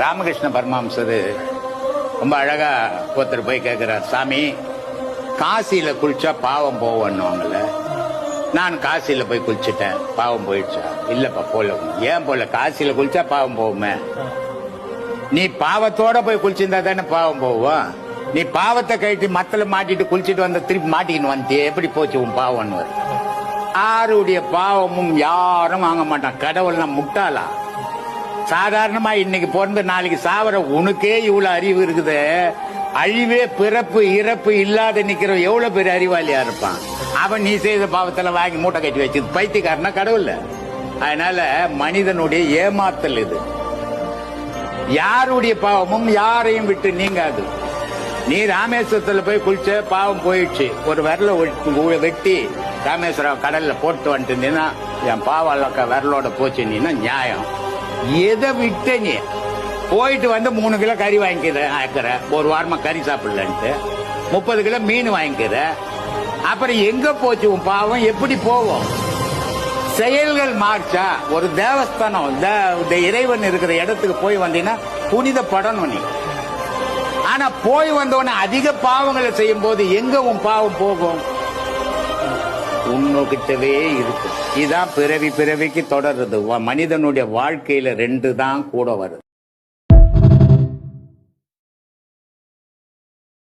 ராமகிருஷ்ண பரமஹம்சர் ரொம்ப அழகா ஒருத்தர் போய் கேட்கிறார், சாமி காசியில குளிச்சா பாவம் போவோன்னுவாங்கல்ல, நான் காசியில போய் குளிச்சுட்டேன், பாவம் போயிடுச்சா? இல்லப்பா போல. ஏன் போல? காசியில குளிச்சா பாவம் போகுமே. நீ பாவத்தோட போய் குளிச்சிருந்தா தானே பாவம் போவோம். நீ பாவத்தை கழிட்டு மத்தல மாட்டிட்டு குளிச்சுட்டு வந்த திருப்பி மாட்டிக்கின்னு வந்து எப்படி போச்சு உன் பாவம்னு? யாருடைய பாவமும் யாரும் வாங்க மாட்டான். கடவுள் நான் முட்டாளா? சாதாரணமா இன்னைக்கு பிறந்து நாளைக்கு சாவர உனக்கே இவ்வளவு அறிவு இருக்குது. அழிவே பிறப்பு இறப்பு இல்லாத நிக்கிற எவ்வளவு பெரிய அறிவாளியா இருப்பான் அவன். நீ செய்த பாவத்துல வாங்கி மூட்டை கட்டி வச்சு பைத்தியக்காரனா கடவுள். அதனால மனிதனுடைய ஏமாத்தல் இது. யாருடைய பாவமும் யாரையும் விட்டு நீங்காது. நீ ராமேஸ்வரத்துல போய் குளிச்ச, பாவம் போயிடுச்சு, ஒரு விரல வெட்டி ராமேஸ்வரம் கடல்ல போட்டு வந்துட்டு என் பாவம் விரலோட போச்சு நீனா நியாயம். எதை விட்ட நீ போயிட்டு வந்து 3 கிலோ கறி வாங்கிக்கிற, ஒரு வாரமா கறி சாப்பிடலன்ட்டு 30 கிலோ மீன் வாங்கிக்கிற, அப்புறம் எங்க போச்சு உன் பாவம்? எப்படி போவோம்? செயல்கள் மாற்றா. ஒரு தேவஸ்தானம் இறைவன் இருக்கிற இடத்துக்கு போய் வந்தீங்கன்னா புனிதப்படணும் நீ. ஆனா போய் வந்தவன அதிக பாவங்களை செய்யும் போது எங்க உன் பாவம் போகும்? உன்னோக்கிட்டவே இருக்கு. இதுதான் பிறவி பிறவிக்கு தொடருது. மனிதனுடைய வாழ்க்கையில 2 தான் கூட வருது.